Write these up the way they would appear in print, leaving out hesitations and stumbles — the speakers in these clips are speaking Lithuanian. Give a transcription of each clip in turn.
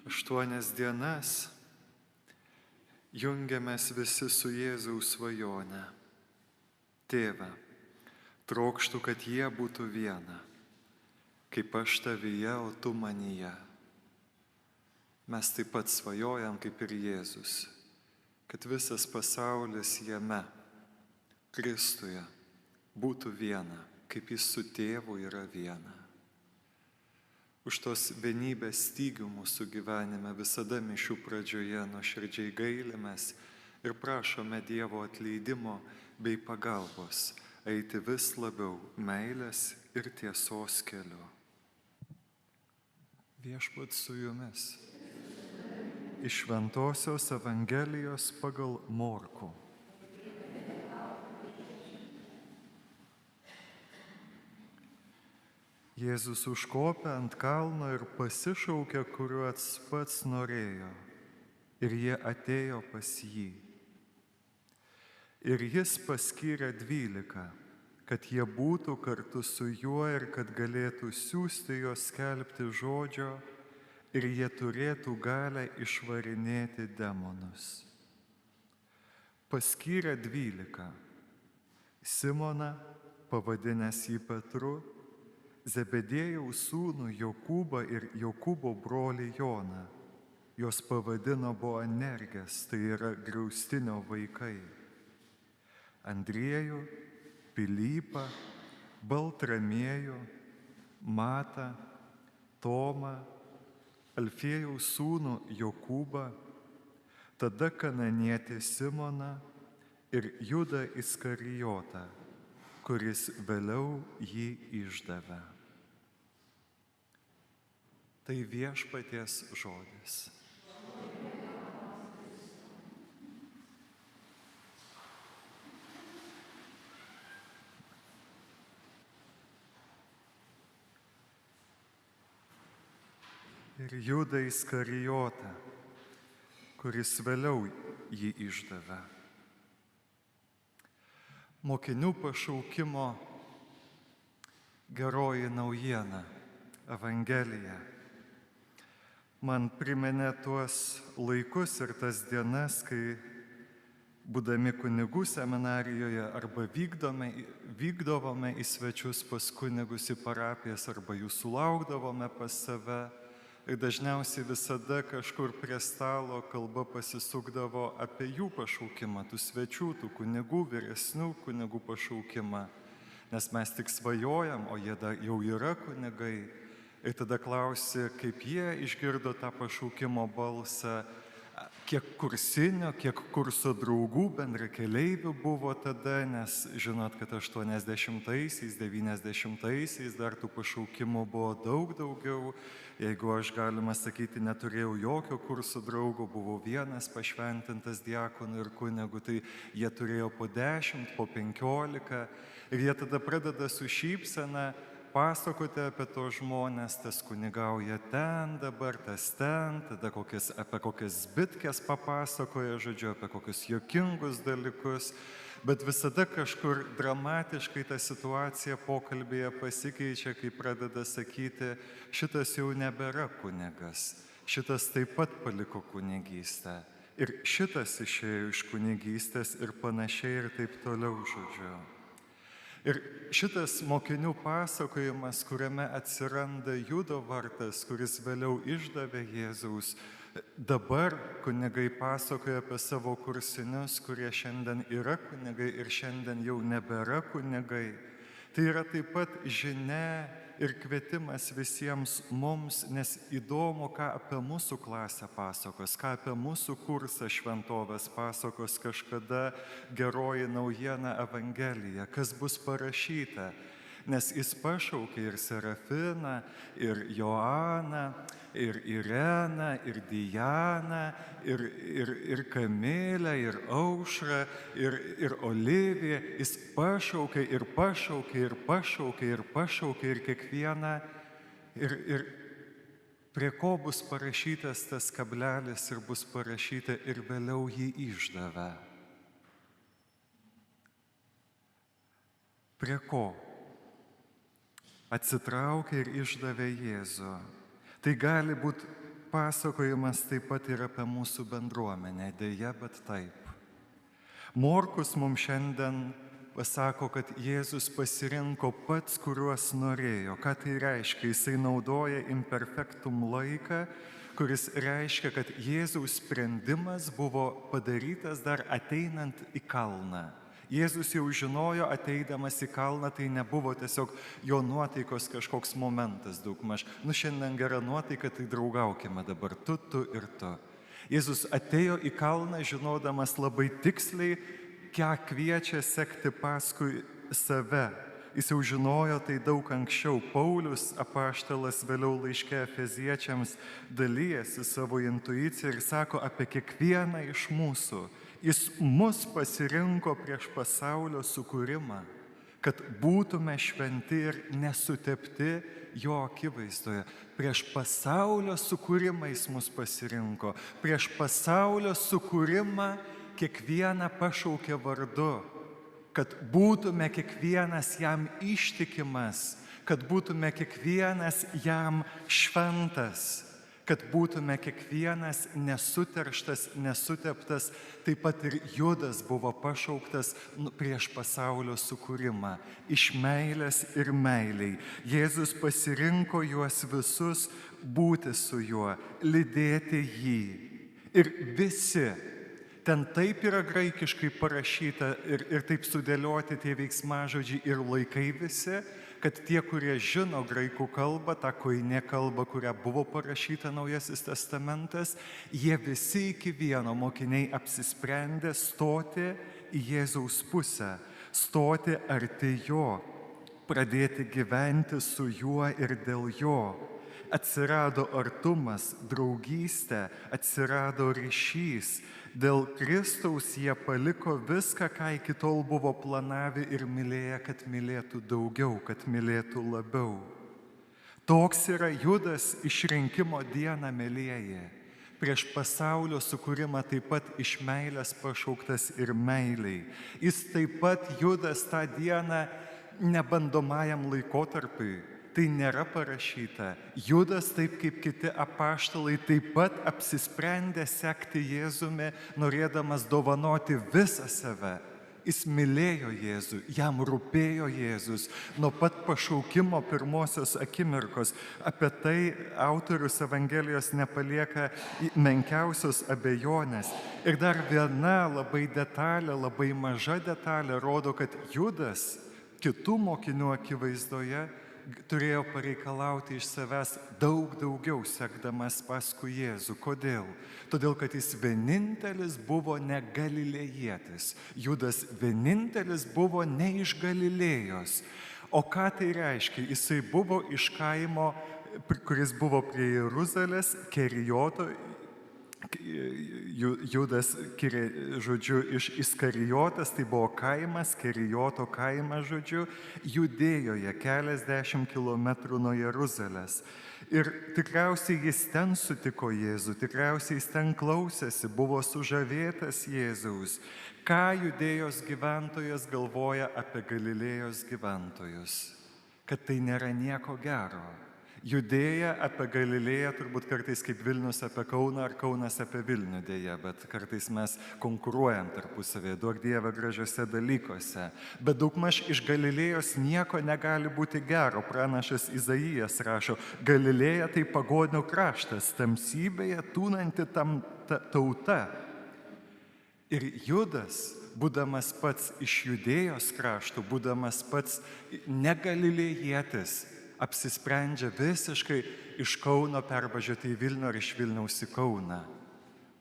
8 dienas jungiamės visi su Jėzaus svajone. Tėve, trokštu, kad jie būtų viena, kaip aš tavyje, o tu manyje. Mes taip pat svajojam kaip ir Jėzus, kad visas pasaulis jame, Kristuje, būtų viena, kaip jis su tėvu yra viena. Už tos vienybės stygių mūsų gyvenime visada mišių pradžioje nuoširdžiai gailimės ir prašome Dievo atleidimo bei pagalbos eiti vis labiau meilės ir tiesos keliu. Viešpats su jumis. Iš Šventosios Evangelijos pagal Morkų. Jėzus užkopė ant kalno ir pasišaukė, kuriuos pats norėjo, ir jie atėjo pas jį. Ir jis paskyrė 12, kad jie būtų kartu su juo ir kad galėtų siųsti juos skelbti žodžio, ir jie turėtų galę išvarinėti demonus. Paskyrė 12. Simoną, pavadinęs jį Petru, Zebedėjaus sūnų Jokūbą ir Jokūbo brolį Joną. Jos pavadino Boanerges, tai yra griaustinio vaikai. Andriejų, Pilypą, Baltramiejų, Matą, Tomą, Alfiejaus sūnų Jokūbą, tada kananietį Simoną ir Judą Iskarijotą, kuris vėliau jį išdavė. Tai viešpaties žodis. Ir Judą Iskarijotą, kuris vėliau jį išdavė. Mokinių pašaukimo geroji naujiena, Evangelija, man priminė tuos laikus ir tas dienas, kai būdami kunigų seminarijoje arba vykdavome į svečius pas kunigus į parapijas arba jų sulaukdavome pas save. Ir dažniausiai visada kažkur prie stalo kalba pasisukdavo apie jų pašaukimą, tų svečių, tų kunigų, vyresnių kunigų pašaukimą. Nes mes tik svajojam, o jie jau yra kunigai. Ir tada klausi, kaip jie išgirdo tą pašaukimo balsą, kiek kursinio, kiek kurso draugų, bendrakeleivių buvo tada, nes žinot, kad 80-aisiais, 90-aisiais dar tų pašaukimų buvo daug daugiau. Jeigu aš, galima sakyti, neturėjau jokio kurso draugo, buvau vienas pašventintas diakonų ir kunigų, tai jie turėjo po 10, po 15 ir jie tada pradeda su šypsena pasakoti apie tos žmonės, tas kunigauja ten dabar, tas ten, tada apie kokias bitkes papasakoja, žodžiu, apie kokius juokingus dalykus, bet visada kažkur dramatiškai ta situacija pokalbėje pasikeičia, kai pradeda sakyti, šitas jau nebėra kunigas, šitas taip pat paliko kunigystę ir šitas išėjo iš kunigystės ir panašiai ir taip toliau, žodžiu. Ir šitas mokinių pasakojimas, kuriame atsiranda Judo vardas, kuris vėliau išdavė Jėzaus, dabar kunigai pasakoja apie savo kursinius, kurie šiandien yra kunigai ir šiandien jau nebėra kunigai. Tai yra taip pat žinia ir kvietimas visiems mums, nes įdomu, ką apie mūsų klasę pasakos, ką apie mūsų kursą šventovės pasakos kažkada geroji naujiena Evangelija, kas bus parašyta. Nes jis pašaukė ir Serafiną, ir Joaną, ir Ireną, ir Dianą, ir Kamilę, ir Aušrą, ir Oliviją. Jis pašaukė ir pašaukė ir pašaukė ir pašaukė ir kiekvieną. Ir prie ko bus parašytas tas kablelis ir bus parašyta ir vėliau jį išdavė. Prie ko? Atsitraukė ir išdavė Jėzų. Tai gali būti pasakojimas taip pat ir apie mūsų bendruomenę, dėja, bet taip. Morkus mums šiandien pasako, kad Jėzus pasirinko pats, kuriuos norėjo. Ką tai reiškia? Jisai naudoja imperfektum laiką, kuris reiškia, kad Jėzaus sprendimas buvo padarytas dar ateinant į kalną. Jėzus jau žinojo, ateidamas į kalną, tai nebuvo tiesiog jo nuotaikos kažkoks momentas daugmaž. Šiandien gera nuotaika, tai draugaukime dabar, tu ir tu. Jėzus atėjo į kalną, žinodamas labai tiksliai, ką kviečia sekti paskui save. Jis jau žinojo tai daug anksčiau. Paulius, apaštalas, vėliau laiške Efeziečiams dalyjasi savo intuiciją ir sako apie kiekvieną iš mūsų. Jis mus pasirinko prieš pasaulio sukūrimą, kad būtume šventi ir nesutepti jo akivaizdoje. Prieš pasaulio sukūrimą jis mus pasirinko. Prieš pasaulio sukūrimą kiekvieną pašaukė vardu, kad būtume kiekvienas jam ištikimas, kad būtume kiekvienas jam šventas, kad būtume kiekvienas nesuterštas, nesuteptas. Taip pat ir Judas buvo pašauktas prieš pasaulio sukūrimą, iš meilės ir meiliai. Jėzus pasirinko juos visus būti su juo, lydėti jį. Ir visi, ten taip yra graikiškai parašyta ir taip sudėlioti tie veiksmažodžiai ir laikai visi, kad tie, kurie žino graikų kalbą, tą koinė kalbą, kurią buvo parašyta Naujasis testamentas, jie visi iki vieno mokiniai apsisprendė stoti į Jėzaus pusę, stoti arti jo, pradėti gyventi su juo ir dėl jo. Atsirado artumas, draugystė, atsirado ryšys. Dėl Kristaus jie paliko viską, ką iki tol buvo planavę ir mylėję, kad mylėtų daugiau, kad mylėtų labiau. Toks yra Judas išrinkimo dieną, mielieji. Prieš pasaulio sukūrimą taip pat iš meilės pašauktas ir meiliai. Jis taip pat Judas tą dieną nebandomajam laikotarpiui. Tai nėra parašyta. Judas, taip kaip kiti apaštalai, taip pat apsisprendė sekti Jėzumi, norėdamas dovanoti visą save. Jis mylėjo Jėzų, jam rūpėjo Jėzus nuo pat pašaukimo pirmosios akimirkos. Apie tai autorius Evangelijos nepalieka menkiausios abejonės. Ir dar viena labai detalė, labai maža detalė rodo, kad Judas kitų mokinių akivaizdoje turėjo pareikalauti iš savęs daug daugiau sekdamas paskui Jėzų. Kodėl? Todėl, kad jis vienintelis buvo ne galilėjietis. Judas vienintelis buvo ne iš Galilėjos. O ką tai reiškia? Jisai buvo iš kaimo, kuris buvo prie Jeruzalės, Kerijoto. Judas, žodžiu, iš Iskarijotas, tai buvo kaimas, Kerijoto kaimas, žodžiu, Judėjoje, keliasdešimt kilometrų nuo Jeruzalės. Ir tikriausiai jis ten sutiko Jėzų, tikriausiai jis ten klausėsi, buvo sužavėtas Jėzaus. Ką Judėjos gyventojas galvoja apie Galilėjos gyventojus? Kad tai nėra nieko gero. Judėja apie Galilėją turbūt kartais kaip Vilnius apie Kauną ar Kaunas apie Vilnių dėja, bet kartais mes konkuruojam tarpusavėje, duok Dieve gražiuose dalykuose. Bet daugmaž iš Galilėjos nieko negali būti gero. Pranašas Izaijas rašo, Galilėja tai pagonių kraštas, tamsybėje tūnanti tauta. Ir Judas, būdamas pats iš Judėjos kraštų, būdamas pats negalilėjietis, apsisprendžia visiškai iš Kauno pervažiuoti į Vilnių ar iš Vilniaus į Kauną.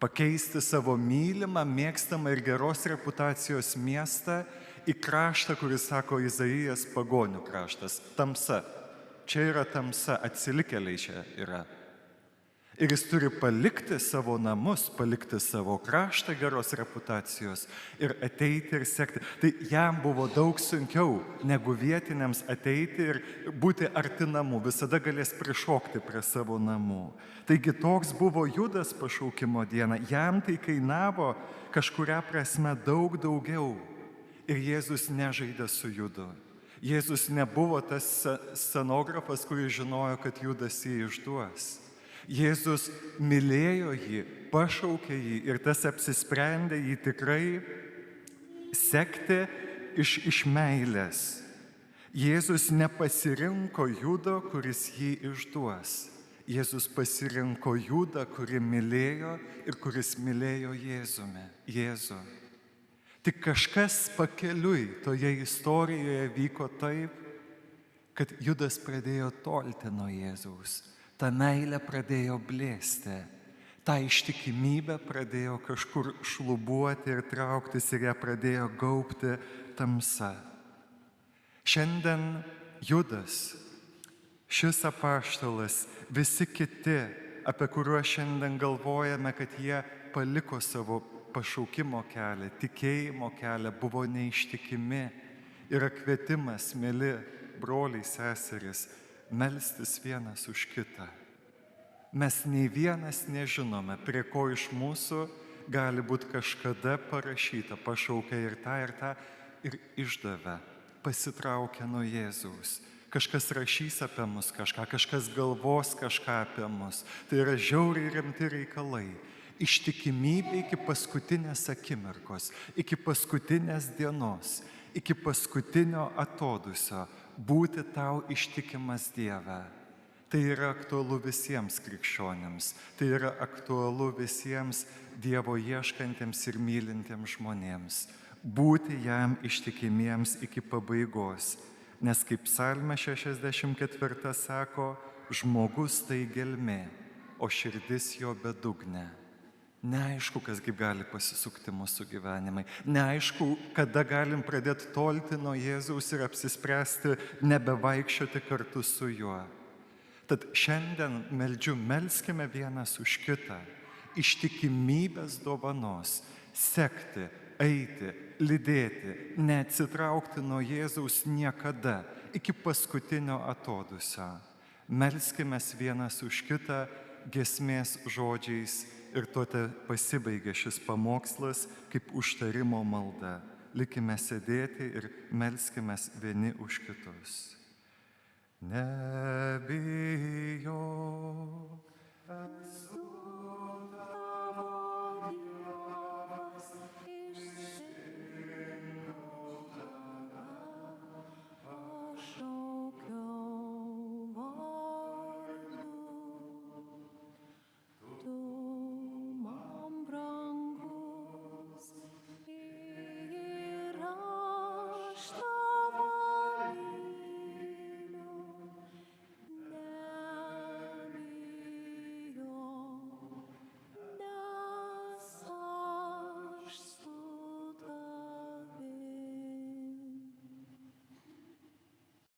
Pakeisti savo mylimą, mėgstamą ir geros reputacijos miestą į kraštą, kuris, sako Izaijas, pagonių kraštas. Tamsa. Čia yra tamsa, atsilikėliai čia yra. Ir jis turi palikti savo namus, palikti savo kraštą geros reputacijos ir ateiti ir sekti. Tai jam buvo daug sunkiau negu vietiniams ateiti ir būti arti namų. Visada galės prišokti prie savo namų. Taigi toks buvo Judas pašaukimo diena. Jam tai kainavo kažkuria prasme daug daugiau. Ir Jėzus nežaidė su Judu. Jėzus nebuvo tas scenografas, kuris žinojo, kad Judas jį išduos. Jėzus mylėjo jį, pašaukė jį ir tas apsisprendė jį tikrai sekti iš meilės. Jėzus nepasirinko Judo, kuris jį išduos. Jėzus pasirinko Judą, kurį mylėjo ir kuris mylėjo Jėzų. Tik kažkas pakeliui toje istorijoje vyko taip, kad Judas pradėjo tolti nuo Jėzaus. Ta meilė pradėjo blėsti. Ta ištikimybė pradėjo kažkur šlubuoti ir trauktis ir ją pradėjo gaubti tamsa. Šiandien Judas, šis apaštalas, visi kiti, apie kuriuos šiandien galvojame, kad jie paliko savo pašaukimo kelią, tikėjimo kelią, buvo neištikimi, yra kvietimas, mėly broliai, seserys, melstis vienas už kitą. Mes nei vienas nežinome, prie ko iš mūsų gali būti kažkada parašyta, pašaukia ir tą, ir išdavė, pasitraukia nuo Jėzaus. Kažkas rašys apie mus kažką, kažkas galvos kažką apie mus. Tai yra žiauriai rimti reikalai. Ištikimybė iki paskutinės akimirkos, iki paskutinės dienos, iki paskutinio atodūsio, būti tau ištikimas Dieve. Tai yra aktualu visiems krikščionims, tai yra aktualu visiems Dievo ieškantiems ir mylintiems žmonėms. Būti jam ištikimiems iki pabaigos. Nes kaip Psalmė 64 sako, žmogus tai gelmė, o širdis jo bedugnė. Neaišku, kas kaip gali pasisukti mūsų gyvenimai. Neaišku, kada galim pradėti tolti nuo Jėzaus ir apsispręsti nebevaikščioti kartu su juo. Tad šiandien melskime vienas už kitą, ištikimybės dovanos, sekti, eiti, lydėti, neatsitraukti nuo Jėzaus niekada, iki paskutinio atodūsio. Melskime vienas už kitą giesmės žodžiais ir tuo pasibaigia šis pamokslas kaip užtarimo malda. Likime sėdėti ir melskime vieni už kitus. Nebijok.